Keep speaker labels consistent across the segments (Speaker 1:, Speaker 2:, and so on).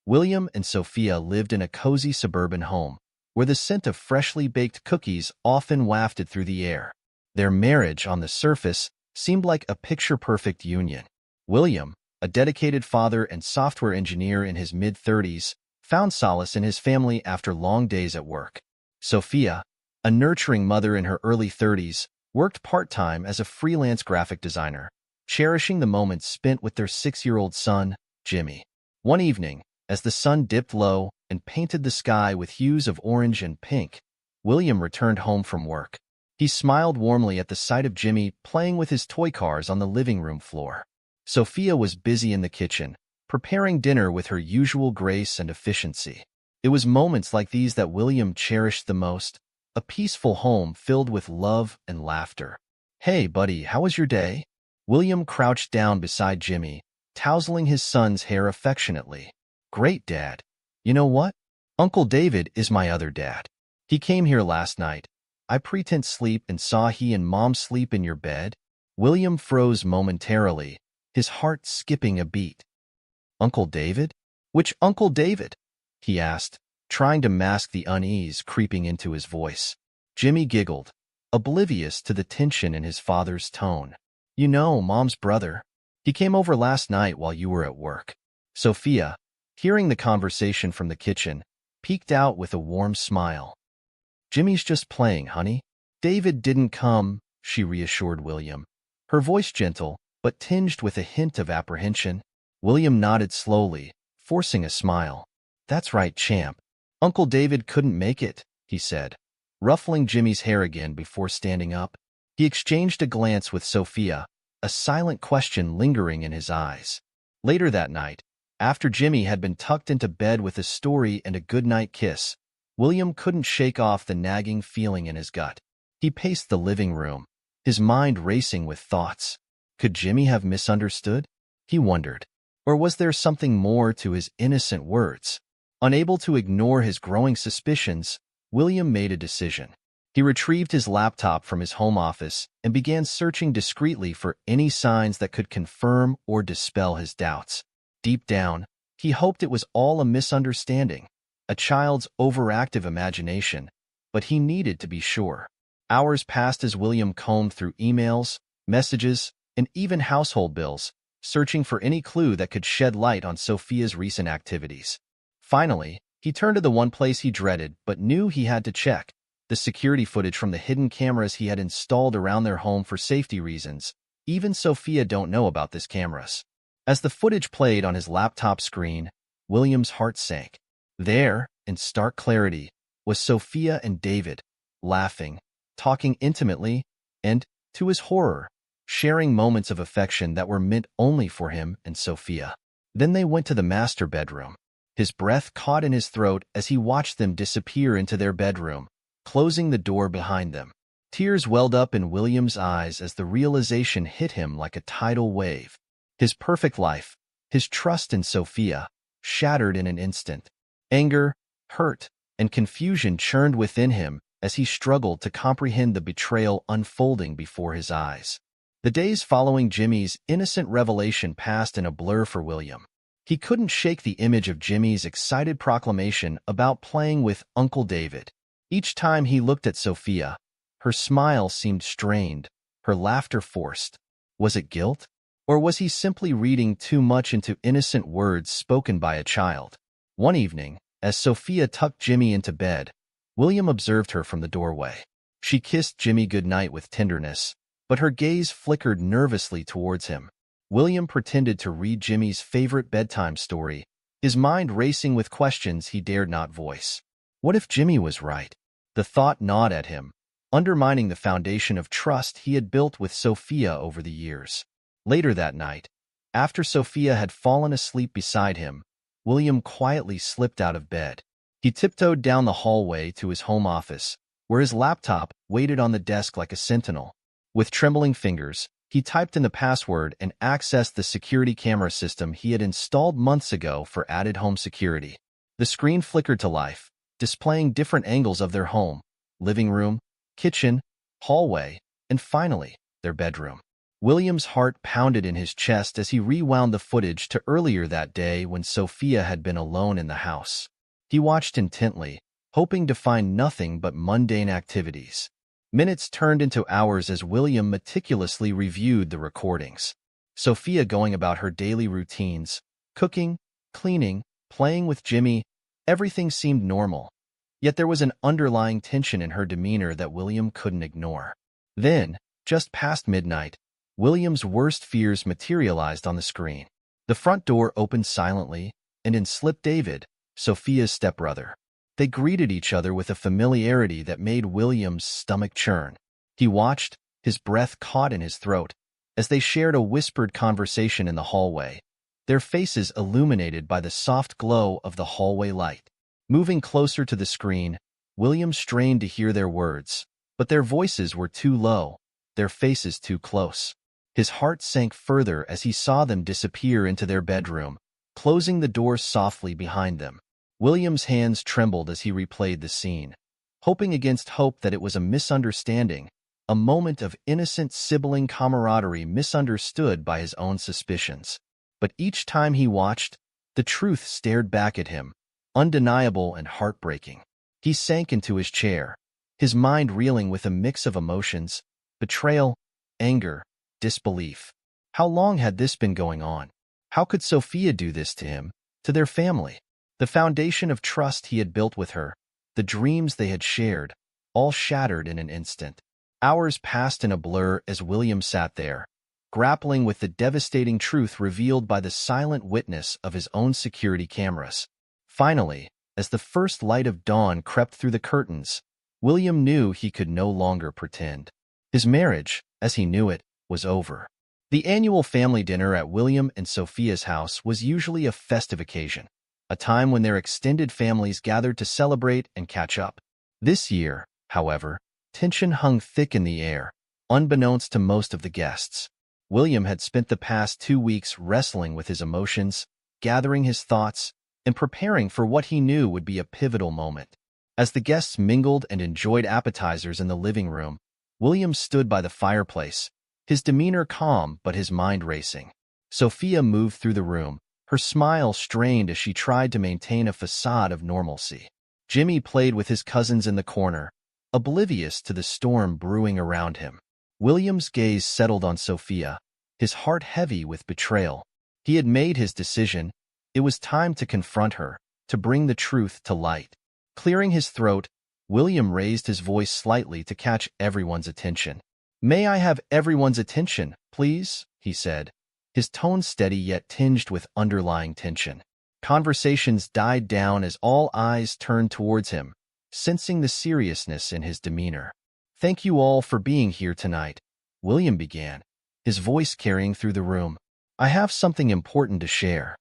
Speaker 1: William and Sophia lived in a cozy suburban home, where the scent of freshly baked cookies often wafted through the air. Their marriage, on the surface, seemed like a picture-perfect union. William, a dedicated father and software engineer in his mid-30s, found solace in his family after long days at work. Sophia, a nurturing mother in her early 30s, worked part-time as a freelance graphic designer, cherishing the moments spent with their 6-year-old son, Jimmy. One evening, as the sun dipped low and painted the sky with hues of orange and pink, William returned home from work. He smiled warmly at the sight of Jimmy playing with his toy cars on the living room floor. Sophia was busy in the kitchen, preparing dinner with her usual grace and efficiency. It was moments like these that William cherished the most, a peaceful home filled with love and laughter. "Hey, buddy, how was your day?" William crouched down beside Jimmy, tousling his son's hair affectionately. "Great, Dad. You know what? Uncle David is my other dad. He came here last night. I pretend sleep and saw he and Mom sleep in your bed." William froze momentarily, his heart skipping a beat. "Uncle David? Which Uncle David?" he asked, trying to mask the unease creeping into his voice. Jimmy giggled, oblivious to the tension in his father's tone. "You know, Mom's brother. He came over last night while you were at work." Sophia, hearing the conversation from the kitchen, peeked out with a warm smile. "Jimmy's just playing, honey. David didn't come," she reassured William, her voice gentle but tinged with a hint of apprehension. William nodded slowly, forcing a smile. "That's right, champ. Uncle David couldn't make it," he said, ruffling Jimmy's hair again before standing up. He exchanged a glance with Sophia, a silent question lingering in his eyes. Later that night, after Jimmy had been tucked into bed with a story and a goodnight kiss, William couldn't shake off the nagging feeling in his gut. He paced the living room, his mind racing with thoughts. Could Jimmy have misunderstood? He wondered. Or was there something more to his innocent words? Unable to ignore his growing suspicions, William made a decision. He retrieved his laptop from his home office and began searching discreetly for any signs that could confirm or dispel his doubts. Deep down, he hoped it was all a misunderstanding, a child's overactive imagination, but he needed to be sure. Hours passed as William combed through emails, messages, and even household bills, searching for any clue that could shed light on Sophia's recent activities. Finally, he turned to the one place he dreaded but knew he had to check: the security footage from the hidden cameras he had installed around their home for safety reasons. Even Sophia don't know about these cameras. As the footage played on his laptop screen, William's heart sank. There, in stark clarity, was Sophia and David, laughing, talking intimately, and, to his horror, sharing moments of affection that were meant only for him and Sophia. Then they went to the master bedroom. His breath caught in his throat as he watched them disappear into their bedroom, closing the door behind them. Tears welled up in William's eyes as the realization hit him like a tidal wave. His perfect life, his trust in Sophia, shattered in an instant. Anger, hurt, and confusion churned within him as he struggled to comprehend the betrayal unfolding before his eyes. The days following Jimmy's innocent revelation passed in a blur for William. He couldn't shake the image of Jimmy's excited proclamation about playing with Uncle David. Each time he looked at Sophia, her smile seemed strained, her laughter forced. Was it guilt? Or was he simply reading too much into innocent words spoken by a child? One evening, as Sophia tucked Jimmy into bed, William observed her from the doorway. She kissed Jimmy goodnight with tenderness, but her gaze flickered nervously towards him. William pretended to read Jimmy's favorite bedtime story, his mind racing with questions he dared not voice. What if Jimmy was right? The thought gnawed at him, undermining the foundation of trust he had built with Sophia over the years. Later that night, after Sophia had fallen asleep beside him, William quietly slipped out of bed. He tiptoed down the hallway to his home office, where his laptop waited on the desk like a sentinel. With trembling fingers, he typed in the password and accessed the security camera system he had installed months ago for added home security. The screen flickered to life, displaying different angles of their home: living room, kitchen, hallway, and finally, their bedroom. William's heart pounded in his chest as he rewound the footage to earlier that day when Sophia had been alone in the house. He watched intently, hoping to find nothing but mundane activities. Minutes turned into hours as William meticulously reviewed the recordings. Sophia going about her daily routines, cooking, cleaning, playing with Jimmy, everything seemed normal. Yet there was an underlying tension in her demeanor that William couldn't ignore. Then, just past midnight, William's worst fears materialized on the screen. The front door opened silently, and in slipped David, Sophia's stepbrother. They greeted each other with a familiarity that made William's stomach churn. He watched, his breath caught in his throat, as they shared a whispered conversation in the hallway, their faces illuminated by the soft glow of the hallway light. Moving closer to the screen, William strained to hear their words, but their voices were too low, their faces too close. His heart sank further as he saw them disappear into their bedroom, closing the door softly behind them. William's hands trembled as he replayed the scene, hoping against hope that it was a misunderstanding, a moment of innocent sibling camaraderie misunderstood by his own suspicions. But each time he watched, the truth stared back at him, undeniable and heartbreaking. He sank into his chair, his mind reeling with a mix of emotions, betrayal, anger, disbelief. How long had this been going on? How could Sophia do this to him, to their family? The foundation of trust he had built with her, the dreams they had shared, all shattered in an instant. Hours passed in a blur as William sat there, grappling with the devastating truth revealed by the silent witness of his own security cameras. Finally, as the first light of dawn crept through the curtains, William knew he could no longer pretend. His marriage, as he knew it, was over. The annual family dinner at William and Sophia's house was usually a festive occasion, a time when their extended families gathered to celebrate and catch up. This year, however, tension hung thick in the air, unbeknownst to most of the guests. William had spent the past 2 weeks wrestling with his emotions, gathering his thoughts, and preparing for what he knew would be a pivotal moment. As the guests mingled and enjoyed appetizers in the living room, William stood by the fireplace, his demeanor calm but his mind racing. Sophia moved through the room, her smile strained as she tried to maintain a facade of normalcy. Jimmy played with his cousins in the corner, oblivious to the storm brewing around him. William's gaze settled on Sophia, his heart heavy with betrayal. He had made his decision. It was time to confront her, to bring the truth to light. Clearing his throat, William raised his voice slightly to catch everyone's attention. "May I have everyone's attention, please?" he said, his tone steady yet tinged with underlying tension. Conversations died down as all eyes turned towards him, sensing the seriousness in his demeanor. "Thank you all for being here tonight," William began, his voice carrying through the room. "I have something important to share."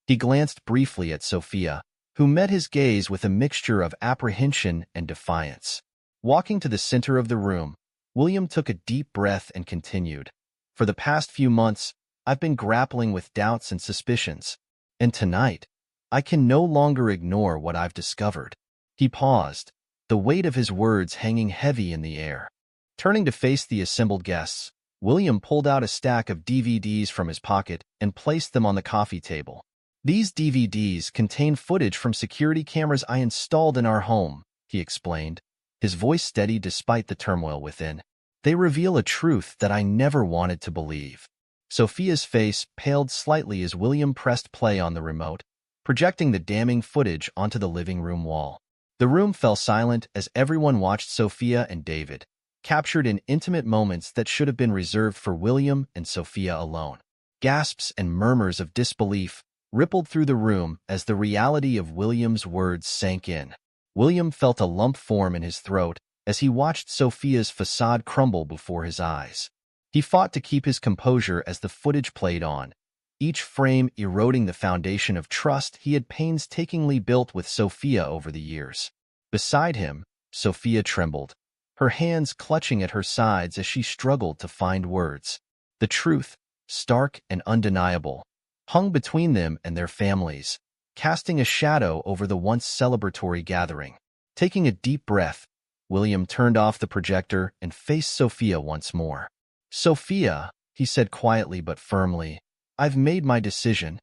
Speaker 1: He glanced briefly at Sophia, who met his gaze with a mixture of apprehension and defiance. Walking to the center of the room, William took a deep breath and continued. "For the past few months, I've been grappling with doubts and suspicions, and tonight, I can no longer ignore what I've discovered." He paused, the weight of his words hanging heavy in the air. Turning to face the assembled guests, William pulled out a stack of DVDs from his pocket and placed them on the coffee table. "These DVDs contain footage from security cameras I installed in our home," he explained, his voice steady despite the turmoil within. "They reveal a truth that I never wanted to believe." Sophia's face paled slightly as William pressed play on the remote, projecting the damning footage onto the living room wall. The room fell silent as everyone watched Sophia and David, captured in intimate moments that should have been reserved for William and Sophia alone. Gasps and murmurs of disbelief rippled through the room as the reality of William's words sank in. William felt a lump form in his throat as he watched Sophia's facade crumble before his eyes. He fought to keep his composure as the footage played on, each frame eroding the foundation of trust he had painstakingly built with Sophia over the years. Beside him, Sophia trembled, her hands clutching at her sides as she struggled to find words. The truth, stark and undeniable, hung between them and their families, casting a shadow over the once celebratory gathering. Taking a deep breath, William turned off the projector and faced Sophia once more. "Sophia," he said quietly but firmly. I've made my decision.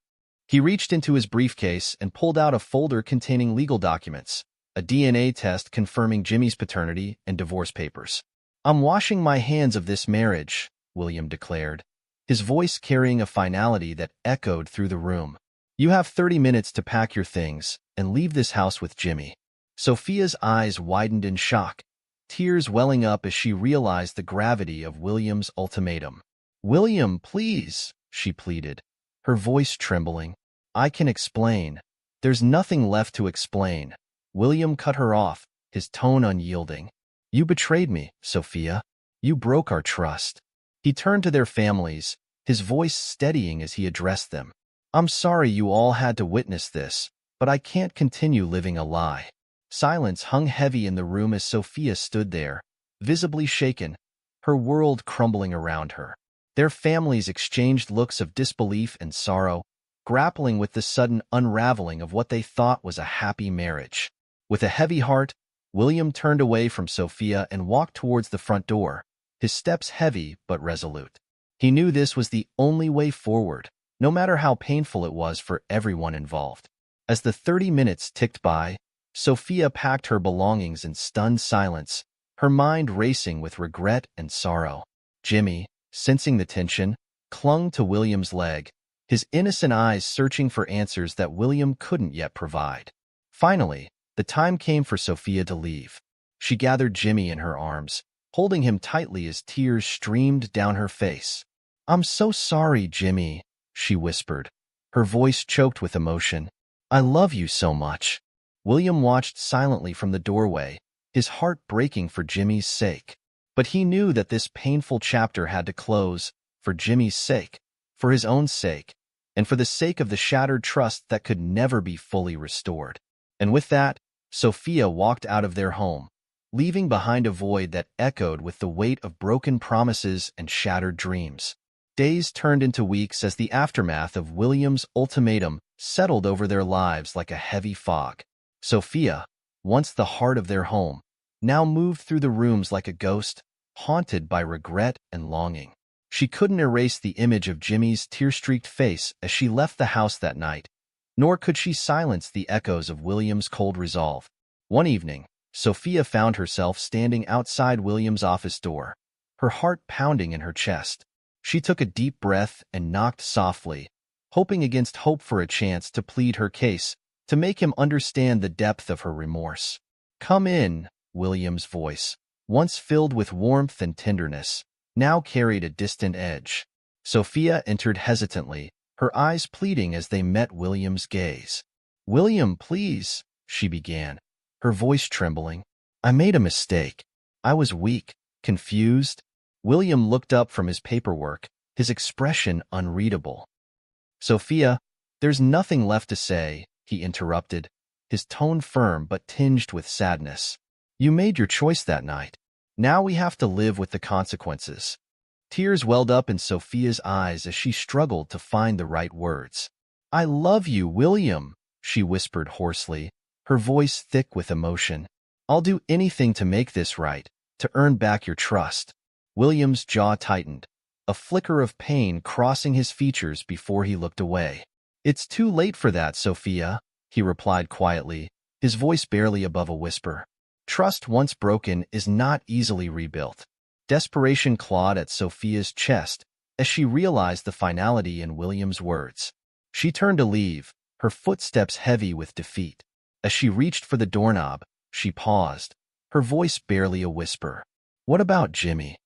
Speaker 1: He reached into his briefcase and pulled out a folder containing legal documents, a DNA test confirming Jimmy's paternity, and divorce papers. I'm washing my hands of this marriage, William declared, his voice carrying a finality that echoed through the room. You have 30 minutes to pack your things and leave this house with Jimmy. Sophia's eyes widened in shock, tears welling up as she realized the gravity of William's ultimatum. William, please, she pleaded, her voice trembling. I can explain. There's nothing left to explain. William cut her off, his tone unyielding. You betrayed me, Sophia. You broke our trust. He turned to their families, his voice steadying as he addressed them. I'm sorry you all had to witness this, but I can't continue living a lie. Silence hung heavy in the room as Sophia stood there, visibly shaken, her world crumbling around her. Their families exchanged looks of disbelief and sorrow, grappling with the sudden unraveling of what they thought was a happy marriage. With a heavy heart, William turned away from Sophia and walked towards the front door, his steps heavy but resolute. He knew this was the only way forward, no matter how painful it was for everyone involved. As the 30 minutes ticked by, Sophia packed her belongings in stunned silence, her mind racing with regret and sorrow. Jimmy, sensing the tension, clung to William's leg, his innocent eyes searching for answers that William couldn't yet provide. Finally, the time came for Sophia to leave. She gathered Jimmy in her arms, holding him tightly as tears streamed down her face. I'm so sorry, Jimmy, she whispered, her voice choked with emotion. I love you so much. William watched silently from the doorway, his heart breaking for Jimmy's sake. But he knew that this painful chapter had to close, for Jimmy's sake, for his own sake, and for the sake of the shattered trust that could never be fully restored. And with that, Sophia walked out of their home, leaving behind a void that echoed with the weight of broken promises and shattered dreams. Days turned into weeks as the aftermath of William's ultimatum settled over their lives like a heavy fog. Sophia, once the heart of their home, now moved through the rooms like a ghost, haunted by regret and longing. She couldn't erase the image of Jimmy's tear-streaked face as she left the house that night, nor could she silence the echoes of William's cold resolve. One evening, Sophia found herself standing outside William's office door, her heart pounding in her chest. She took a deep breath and knocked softly, hoping against hope for a chance to plead her case, to make him understand the depth of her remorse. Come in, William's voice, once filled with warmth and tenderness, now carried a distant edge. Sophia entered hesitantly, her eyes pleading as they met William's gaze. William, please, she began, her voice trembling. I made a mistake. I was weak, confused. William looked up from his paperwork, his expression unreadable. Sophia, there's nothing left to say, he interrupted, his tone firm but tinged with sadness. You made your choice that night. Now we have to live with the consequences. Tears welled up in Sophia's eyes as she struggled to find the right words. I love you, William, she whispered hoarsely, her voice thick with emotion. I'll do anything to make this right, to earn back your trust. William's jaw tightened, a flicker of pain crossing his features before he looked away. It's too late for that, Sophia, he replied quietly, his voice barely above a whisper. Trust once broken is not easily rebuilt. Desperation clawed at Sophia's chest as she realized the finality in William's words. She turned to leave, her footsteps heavy with defeat. As she reached for the doorknob, she paused, her voice barely a whisper. What about Jimmy?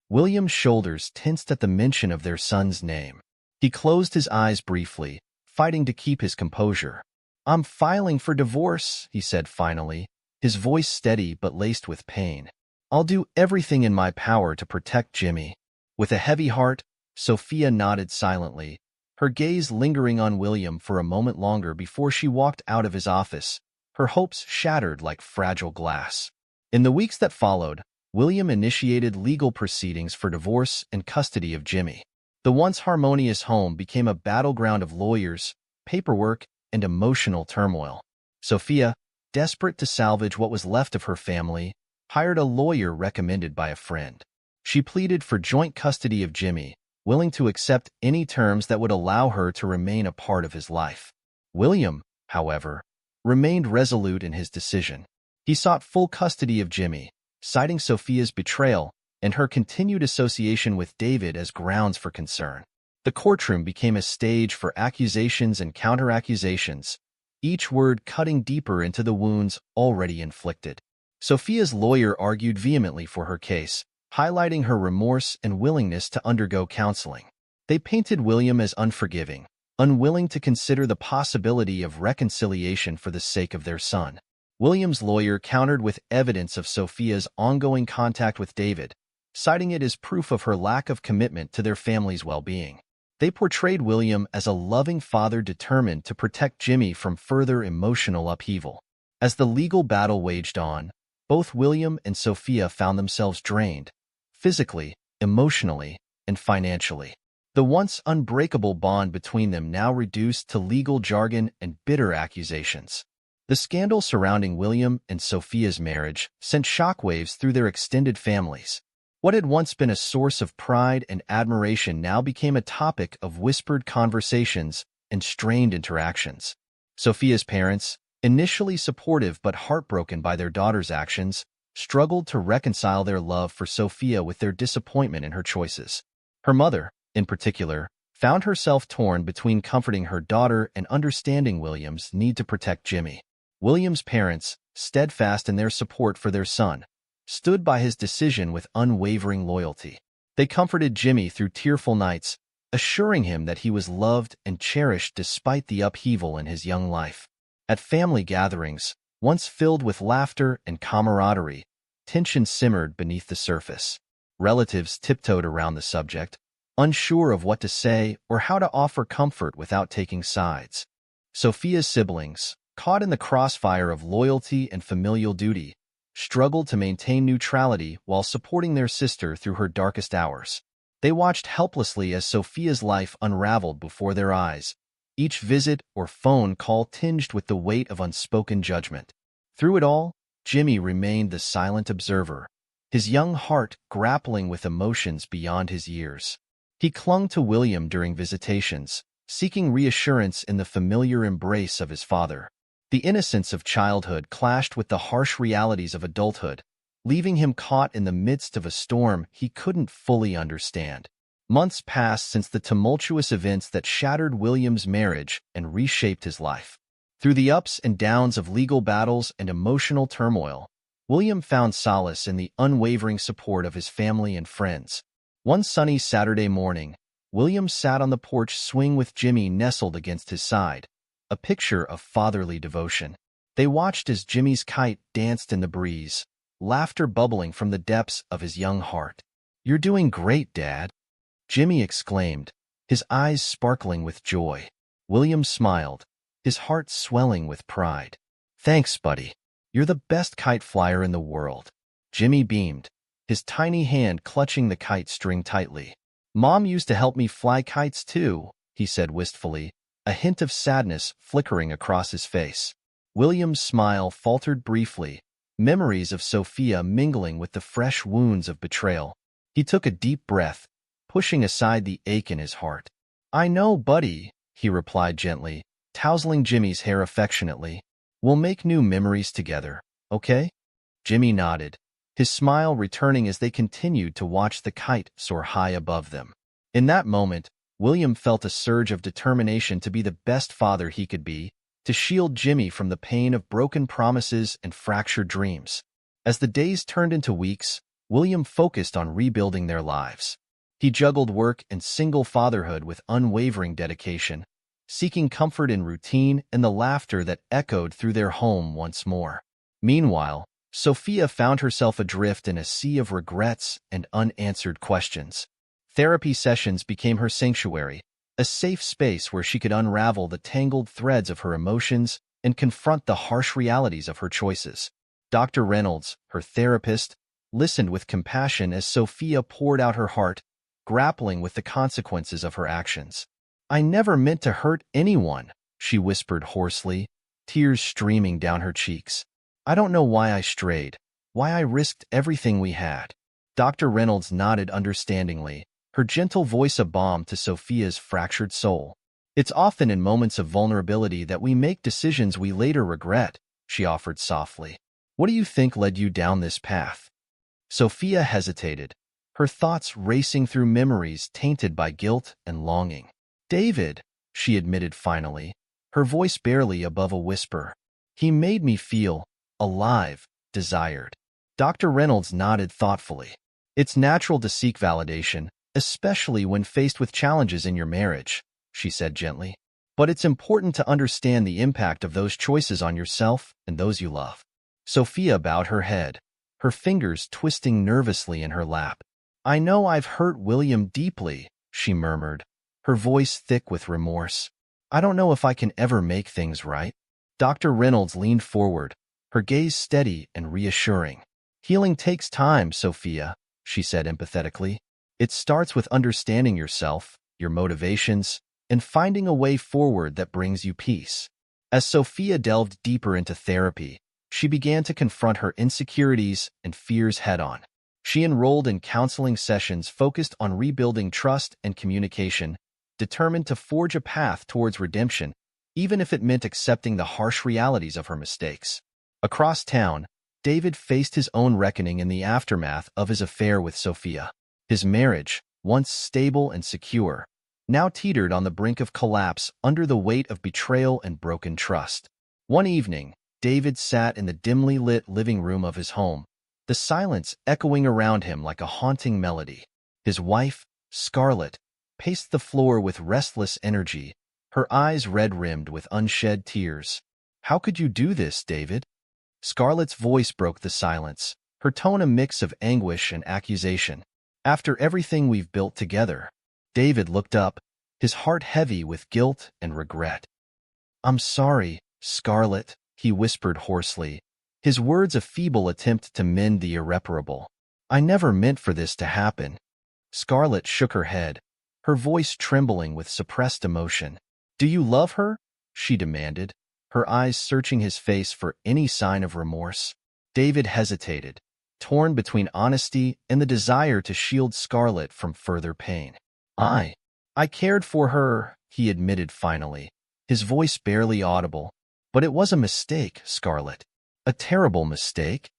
Speaker 1: William's shoulders tensed at the mention of their son's name. He closed his eyes briefly, fighting to keep his composure. I'm filing for divorce, he said finally, his voice steady but laced with pain. I'll do everything in my power to protect Jimmy. With a heavy heart, Sophia nodded silently, her gaze lingering on William for a moment longer before she walked out of his office, her hopes shattered like fragile glass. In the weeks that followed, William initiated legal proceedings for divorce and custody of Jimmy. The once harmonious home became a battleground of lawyers, paperwork, and emotional turmoil. Sophia, desperate to salvage what was left of her family, hired a lawyer recommended by a friend. She pleaded for joint custody of Jimmy, willing to accept any terms that would allow her to remain a part of his life. William, however, remained resolute in his decision. He sought full custody of Jimmy, citing Sophia's betrayal and her continued association with David as grounds for concern. The courtroom became a stage for accusations and counter-accusations, each word cutting deeper into the wounds already inflicted. Sophia's lawyer argued vehemently for her case, highlighting her remorse and willingness to undergo counseling. They painted William as unforgiving, unwilling to consider the possibility of reconciliation for the sake of their son. William's lawyer countered with evidence of Sophia's ongoing contact with David, citing it as proof of her lack of commitment to their family's well-being. They portrayed William as a loving father determined to protect Jimmy from further emotional upheaval. As the legal battle waged on, both William and Sophia found themselves drained, physically, emotionally, and financially. The once unbreakable bond between them now reduced to legal jargon and bitter accusations. The scandal surrounding William and Sophia's marriage sent shockwaves through their extended families. What had once been a source of pride and admiration now became a topic of whispered conversations and strained interactions. Sophia's parents, initially supportive but heartbroken by their daughter's actions, struggled to reconcile their love for Sophia with their disappointment in her choices. Her mother, in particular, found herself torn between comforting her daughter and understanding William's need to protect Jimmy. William's parents, steadfast in their support for their son, stood by his decision with unwavering loyalty. They comforted Jimmy through tearful nights, assuring him that he was loved and cherished despite the upheaval in his young life. At family gatherings, once filled with laughter and camaraderie, tension simmered beneath the surface. Relatives tiptoed around the subject, unsure of what to say or how to offer comfort without taking sides. Sophia's siblings, caught in the crossfire of loyalty and familial duty, struggled to maintain neutrality while supporting their sister through her darkest hours. They watched helplessly as Sophia's life unraveled before their eyes, each visit or phone call tinged with the weight of unspoken judgment. Through it all, Jimmy remained the silent observer, his young heart grappling with emotions beyond his years. He clung to William during visitations, seeking reassurance in the familiar embrace of his father. The innocence of childhood clashed with the harsh realities of adulthood, leaving him caught in the midst of a storm he couldn't fully understand. Months passed since the tumultuous events that shattered William's marriage and reshaped his life. Through the ups and downs of legal battles and emotional turmoil, William found solace in the unwavering support of his family and friends. One sunny Saturday morning, William sat on the porch swing with Jimmy nestled against his side, a picture of fatherly devotion. They watched as Jimmy's kite danced in the breeze, laughter bubbling from the depths of his young heart. "You're doing great, Dad," Jimmy exclaimed, his eyes sparkling with joy. William smiled, his heart swelling with pride. "Thanks, buddy. You're the best kite flyer in the world." Jimmy beamed, his tiny hand clutching the kite string tightly. "Mom used to help me fly kites too," he said wistfully, a hint of sadness flickering across his face. William's smile faltered briefly, memories of Sophia mingling with the fresh wounds of betrayal. He took a deep breath, pushing aside the ache in his heart. "I know, buddy," he replied gently, tousling Jimmy's hair affectionately. "We'll make new memories together, okay?" Jimmy nodded, his smile returning as they continued to watch the kite soar high above them. In that moment, William felt a surge of determination to be the best father he could be, to shield Jimmy from the pain of broken promises and fractured dreams. As the days turned into weeks, William focused on rebuilding their lives. He juggled work and single fatherhood with unwavering dedication, seeking comfort in routine and the laughter that echoed through their home once more. Meanwhile, Sophia found herself adrift in a sea of regrets and unanswered questions. Therapy sessions became her sanctuary, a safe space where she could unravel the tangled threads of her emotions and confront the harsh realities of her choices. Dr. Reynolds, her therapist, listened with compassion as Sophia poured out her heart, grappling with the consequences of her actions. "I never meant to hurt anyone," she whispered hoarsely, tears streaming down her cheeks. "I don't know why I strayed, why I risked everything we had." Dr. Reynolds nodded understandingly, her gentle voice a balm to Sophia's fractured soul. "It's often in moments of vulnerability that we make decisions we later regret," she offered softly. "What do you think led you down this path?" Sophia hesitated, her thoughts racing through memories tainted by guilt and longing. "David," she admitted finally, her voice barely above a whisper. "He made me feel alive, desired." Dr. Reynolds nodded thoughtfully. "It's natural to seek validation, especially when faced with challenges in your marriage," she said gently. "But it's important to understand the impact of those choices on yourself and those you love." Sophia bowed her head, her fingers twisting nervously in her lap. "I know I've hurt William deeply," she murmured, her voice thick with remorse. "I don't know if I can ever make things right." Dr. Reynolds leaned forward, her gaze steady and reassuring. "Healing takes time, Sophia," she said empathetically. "It starts with understanding yourself, your motivations, and finding a way forward that brings you peace." As Sophia delved deeper into therapy, she began to confront her insecurities and fears head-on. She enrolled in counseling sessions focused on rebuilding trust and communication, determined to forge a path towards redemption, even if it meant accepting the harsh realities of her mistakes. Across town, David faced his own reckoning in the aftermath of his affair with Sophia. His marriage, once stable and secure, now teetered on the brink of collapse under the weight of betrayal and broken trust. One evening, David sat in the dimly lit living room of his home, the silence echoing around him like a haunting melody. His wife, Scarlett, paced the floor with restless energy, her eyes red-rimmed with unshed tears. "How could you do this, David?" Scarlett's voice broke the silence, her tone a mix of anguish and accusation. "After everything we've built together." David looked up, his heart heavy with guilt and regret. "I'm sorry, Scarlett," he whispered hoarsely, his words a feeble attempt to mend the irreparable. "I never meant for this to happen." Scarlett shook her head, her voice trembling with suppressed emotion. "Do you love her?" she demanded, her eyes searching his face for any sign of remorse. David hesitated, torn between honesty and the desire to shield Scarlett from further pain. I cared for her," he admitted finally, his voice barely audible. "But it was a mistake, Scarlett. A terrible mistake."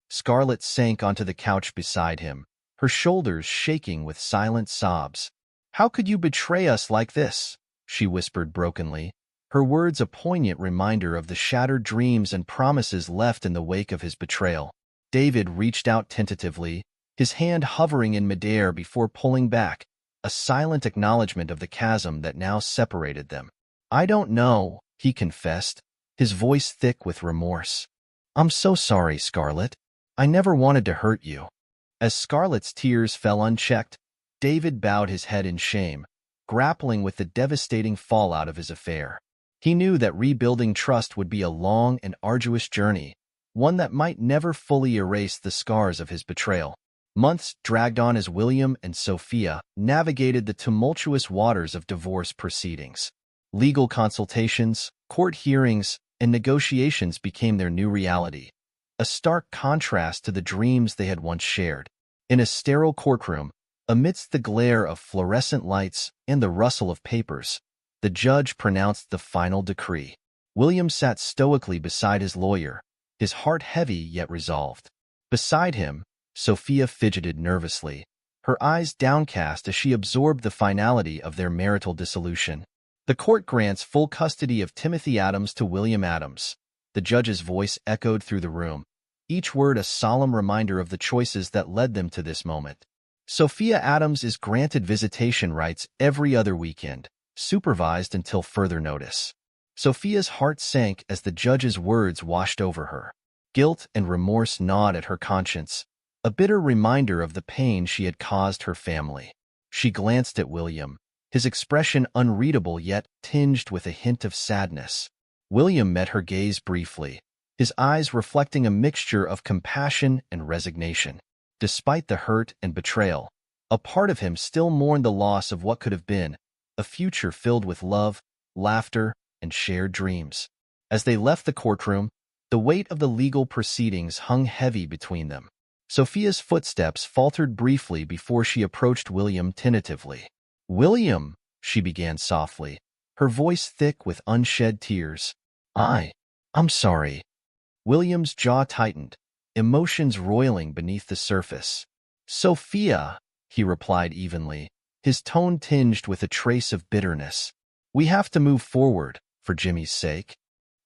Speaker 1: Scarlett sank onto the couch beside him, her shoulders shaking with silent sobs. "How could you betray us like this?" she whispered brokenly, her words a poignant reminder of the shattered dreams and promises left in the wake of his betrayal. David reached out tentatively, his hand hovering in midair before pulling back, a silent acknowledgement of the chasm that now separated them. "I don't know," he confessed, his voice thick with remorse. "I'm so sorry, Scarlett. I never wanted to hurt you." As Scarlett's tears fell unchecked, David bowed his head in shame, grappling with the devastating fallout of his affair. He knew that rebuilding trust would be a long and arduous journey, one that might never fully erase the scars of his betrayal. Months dragged on as William and Sophia navigated the tumultuous waters of divorce proceedings. Legal consultations, court hearings, and negotiations became their new reality, a stark contrast to the dreams they had once shared. In a sterile courtroom, amidst the glare of fluorescent lights and the rustle of papers, the judge pronounced the final decree. William sat stoically beside his lawyer, his heart heavy yet resolved. Beside him, Sophia fidgeted nervously, her eyes downcast as she absorbed the finality of their marital dissolution. "The court grants full custody of Timothy Adams to William Adams," the judge's voice echoed through the room, each word a solemn reminder of the choices that led them to this moment. "Sophia Adams is granted visitation rights every other weekend, supervised until further notice." Sophia's heart sank as the judge's words washed over her. Guilt and remorse gnawed at her conscience, a bitter reminder of the pain she had caused her family. She glanced at William, his expression unreadable yet tinged with a hint of sadness. William met her gaze briefly, his eyes reflecting a mixture of compassion and resignation. Despite the hurt and betrayal, a part of him still mourned the loss of what could have been, a future filled with love, laughter, and shared dreams. As they left the courtroom, the weight of the legal proceedings hung heavy between them. Sophia's footsteps faltered briefly before she approached William tentatively. "William," she began softly, her voice thick with unshed tears. I'm sorry." William's jaw tightened, emotions roiling beneath the surface. "Sophia," he replied evenly, his tone tinged with a trace of bitterness. "We have to move forward, for Jimmy's sake."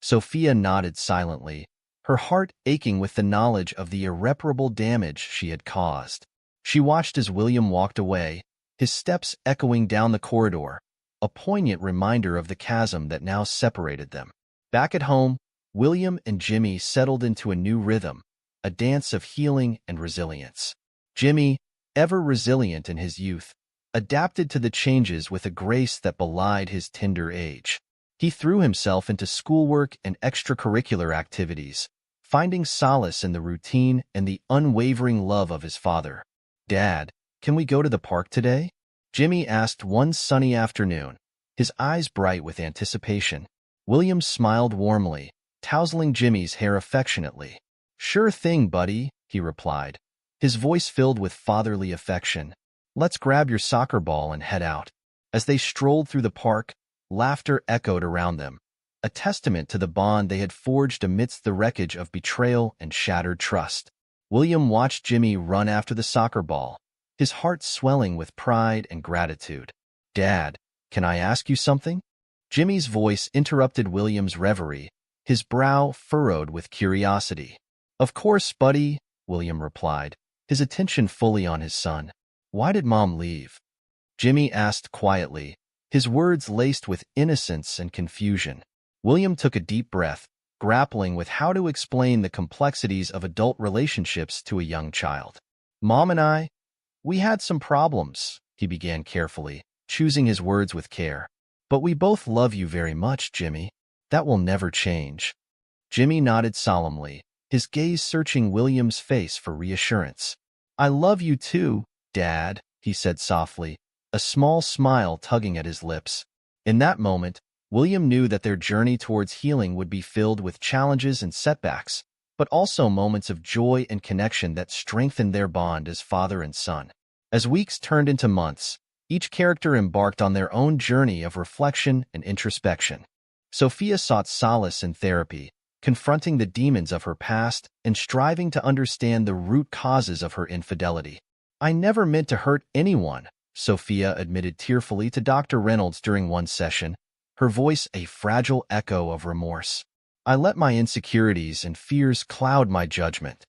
Speaker 1: Sophia nodded silently, her heart aching with the knowledge of the irreparable damage she had caused. She watched as William walked away, his steps echoing down the corridor, a poignant reminder of the chasm that now separated them. Back at home, William and Jimmy settled into a new rhythm, a dance of healing and resilience. Jimmy, ever resilient in his youth, adapted to the changes with a grace that belied his tender age. He threw himself into schoolwork and extracurricular activities, finding solace in the routine and the unwavering love of his father. "Dad, can we go to the park today?" Jimmy asked one sunny afternoon, his eyes bright with anticipation. William smiled warmly, tousling Jimmy's hair affectionately. "Sure thing, buddy," he replied, his voice filled with fatherly affection. "Let's grab your soccer ball and head out." As they strolled through the park, laughter echoed around them, a testament to the bond they had forged amidst the wreckage of betrayal and shattered trust. William watched Jimmy run after the soccer ball, his heart swelling with pride and gratitude. "Dad, can I ask you something?" Jimmy's voice interrupted William's reverie, his brow furrowed with curiosity. "Of course, buddy," William replied, his attention fully on his son. "Why did Mom leave?" Jimmy asked quietly, his words laced with innocence and confusion. William took a deep breath, grappling with how to explain the complexities of adult relationships to a young child. "Mom and we had some problems," he began carefully, choosing his words with care. "But we both love you very much, Jimmy. That will never change." Jimmy nodded solemnly, his gaze searching William's face for reassurance. "I love you too, Dad," he said softly, a small smile tugging at his lips. In that moment, William knew that their journey towards healing would be filled with challenges and setbacks, but also moments of joy and connection that strengthened their bond as father and son. As weeks turned into months, each character embarked on their own journey of reflection and introspection. Sophia sought solace in therapy, confronting the demons of her past and striving to understand the root causes of her infidelity. "I never meant to hurt anyone," Sophia admitted tearfully to Dr. Reynolds during one session, her voice a fragile echo of remorse. "I let my insecurities and fears cloud my judgment."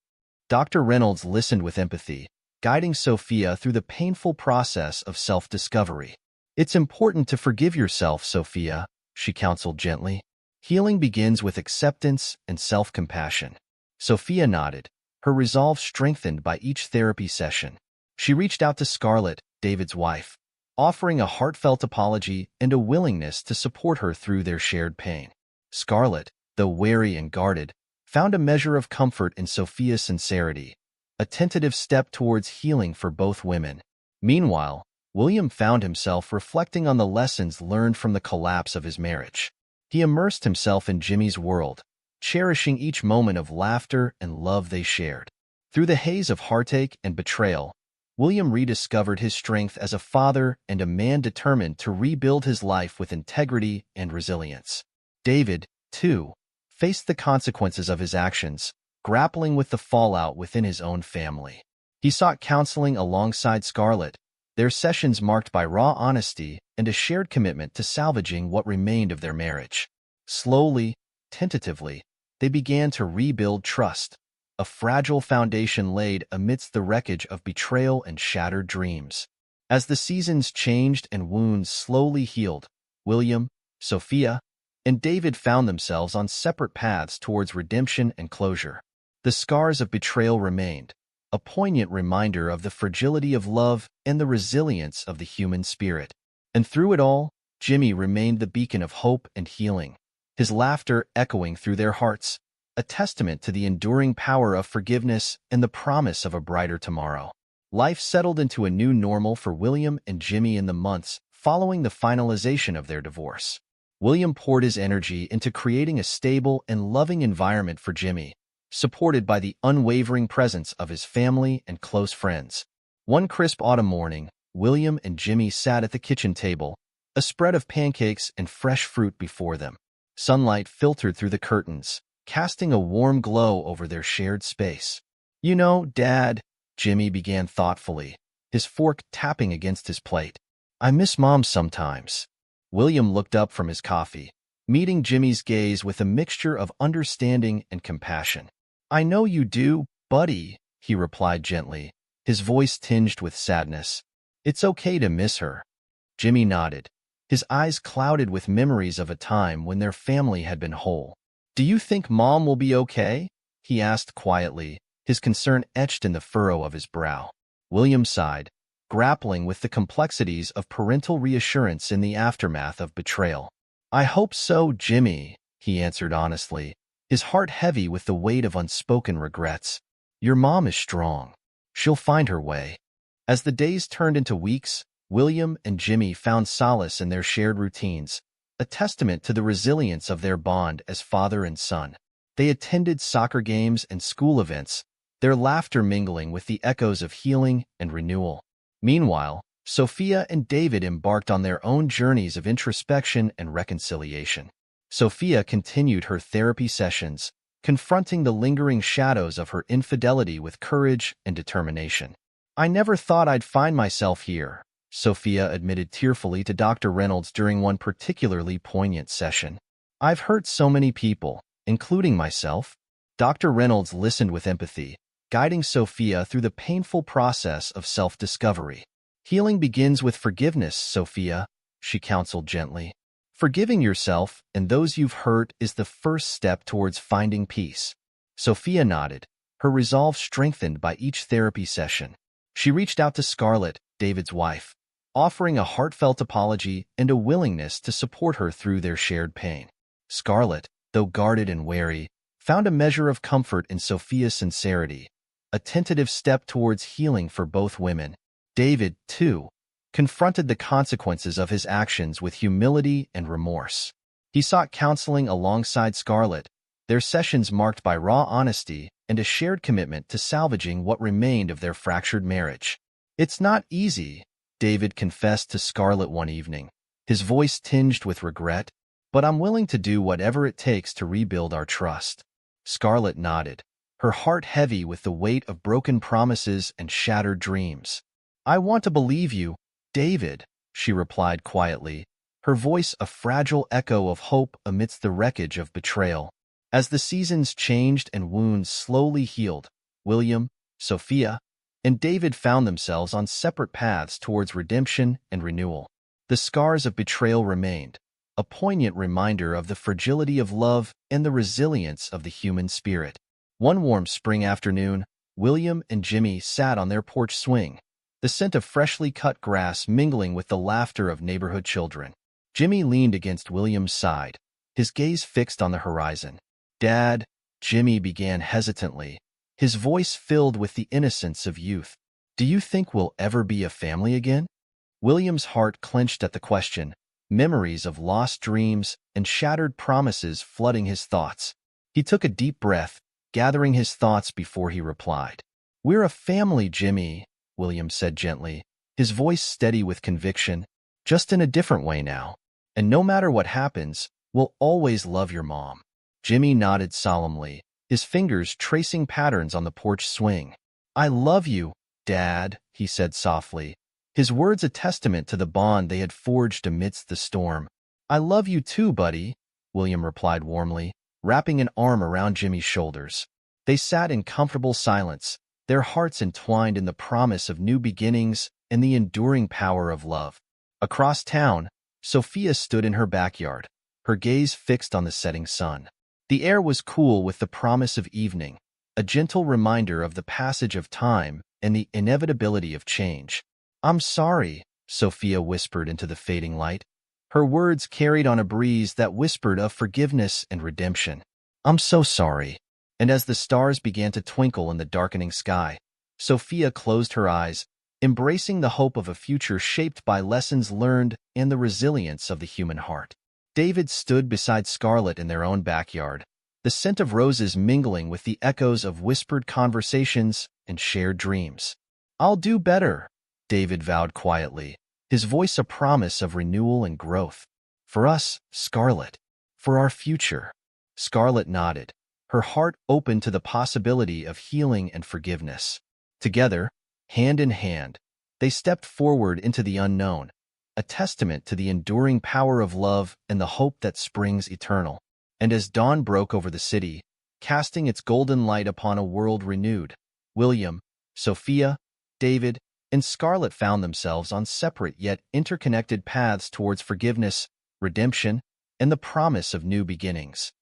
Speaker 1: Dr. Reynolds listened with empathy, guiding Sophia through the painful process of self-discovery. "It's important to forgive yourself, Sophia," she counseled gently. "Healing begins with acceptance and self-compassion." Sophia nodded, her resolve strengthened by each therapy session. She reached out to Scarlett, David's wife, offering a heartfelt apology and a willingness to support her through their shared pain. Scarlett, though wary and guarded, found a measure of comfort in Sophia's sincerity, a tentative step towards healing for both women. Meanwhile, William found himself reflecting on the lessons learned from the collapse of his marriage. He immersed himself in Jimmy's world, cherishing each moment of laughter and love they shared. Through the haze of heartache and betrayal, William rediscovered his strength as a father and a man determined to rebuild his life with integrity and resilience. David, too, faced the consequences of his actions, grappling with the fallout within his own family. He sought counseling alongside Scarlett, their sessions marked by raw honesty and a shared commitment to salvaging what remained of their marriage. Slowly, tentatively, they began to rebuild trust, a fragile foundation laid amidst the wreckage of betrayal and shattered dreams. As the seasons changed and wounds slowly healed, William, Sophia, and David found themselves on separate paths towards redemption and closure. The scars of betrayal remained, a poignant reminder of the fragility of love and the resilience of the human spirit. And through it all, Jimmy remained the beacon of hope and healing, his laughter echoing through their hearts, a testament to the enduring power of forgiveness and the promise of a brighter tomorrow. Life settled into a new normal for William and Jimmy in the months following the finalization of their divorce. William poured his energy into creating a stable and loving environment for Jimmy, supported by the unwavering presence of his family and close friends. One crisp autumn morning, William and Jimmy sat at the kitchen table, a spread of pancakes and fresh fruit before them. Sunlight filtered through the curtains, casting a warm glow over their shared space. "You know, Dad," Jimmy began thoughtfully, his fork tapping against his plate, "I miss Mom sometimes." William looked up from his coffee, meeting Jimmy's gaze with a mixture of understanding and compassion. "I know you do, buddy," he replied gently, his voice tinged with sadness. "It's okay to miss her." Jimmy nodded, his eyes clouded with memories of a time when their family had been whole. "Do you think Mom will be okay?" he asked quietly, his concern etched in the furrow of his brow. William sighed, grappling with the complexities of parental reassurance in the aftermath of betrayal. "I hope so, Jimmy," he answered honestly, his heart heavy with the weight of unspoken regrets. "Your mom is strong. She'll find her way." As the days turned into weeks, William and Jimmy found solace in their shared routines, a testament to the resilience of their bond as father and son. They attended soccer games and school events, their laughter mingling with the echoes of healing and renewal. Meanwhile, Sophia and David embarked on their own journeys of introspection and reconciliation. Sophia continued her therapy sessions, confronting the lingering shadows of her infidelity with courage and determination. "I never thought I'd find myself here," Sophia admitted tearfully to Dr. Reynolds during one particularly poignant session. "I've hurt so many people, including myself." Dr. Reynolds listened with empathy, guiding Sophia through the painful process of self-discovery. "Healing begins with forgiveness, Sophia," she counseled gently. "Forgiving yourself and those you've hurt is the first step towards finding peace." Sophia nodded, her resolve strengthened by each therapy session. She reached out to Scarlett, David's wife, offering a heartfelt apology and a willingness to support her through their shared pain. Scarlett, though guarded and wary, found a measure of comfort in Sophia's sincerity, a tentative step towards healing for both women. David, too, confronted the consequences of his actions with humility and remorse. He sought counseling alongside Scarlett, their sessions marked by raw honesty and a shared commitment to salvaging what remained of their fractured marriage. "It's not easy," David confessed to Scarlett one evening, his voice tinged with regret, "but I'm willing to do whatever it takes to rebuild our trust." Scarlett nodded, her heart heavy with the weight of broken promises and shattered dreams. "I want to believe you, David," she replied quietly, her voice a fragile echo of hope amidst the wreckage of betrayal. As the seasons changed and wounds slowly healed, William, Sophia, and David found themselves on separate paths towards redemption and renewal. The scars of betrayal remained, a poignant reminder of the fragility of love and the resilience of the human spirit. One warm spring afternoon, William and Jimmy sat on their porch swing, the scent of freshly cut grass mingling with the laughter of neighborhood children. Jimmy leaned against William's side, his gaze fixed on the horizon. "Dad," Jimmy began hesitantly, his voice filled with the innocence of youth, "do you think we'll ever be a family again?" William's heart clenched at the question, memories of lost dreams and shattered promises flooding his thoughts. He took a deep breath, gathering his thoughts before he replied. "We're a family, Jimmy," William said gently, his voice steady with conviction, "just in a different way now. And no matter what happens, we'll always love your mom." Jimmy nodded solemnly, his fingers tracing patterns on the porch swing. "I love you, Dad," he said softly, his words a testament to the bond they had forged amidst the storm. "I love you too, buddy," William replied warmly, wrapping an arm around Jimmy's shoulders. They sat in comfortable silence, their hearts entwined in the promise of new beginnings and the enduring power of love. Across town, Sophia stood in her backyard, her gaze fixed on the setting sun. The air was cool with the promise of evening, a gentle reminder of the passage of time and the inevitability of change. "I'm sorry," Sophia whispered into the fading light. Her words carried on a breeze that whispered of forgiveness and redemption. "I'm so sorry." And as the stars began to twinkle in the darkening sky, Sophia closed her eyes, embracing the hope of a future shaped by lessons learned and the resilience of the human heart. David stood beside Scarlett in their own backyard, the scent of roses mingling with the echoes of whispered conversations and shared dreams. "I'll do better," David vowed quietly, his voice a promise of renewal and growth. "For us, Scarlet. For our future." Scarlet nodded, her heart open to the possibility of healing and forgiveness. Together, hand in hand, they stepped forward into the unknown, a testament to the enduring power of love and the hope that springs eternal. And as dawn broke over the city, casting its golden light upon a world renewed, William, Sophia, David, and Scarlet found themselves on separate yet interconnected paths towards forgiveness, redemption, and the promise of new beginnings.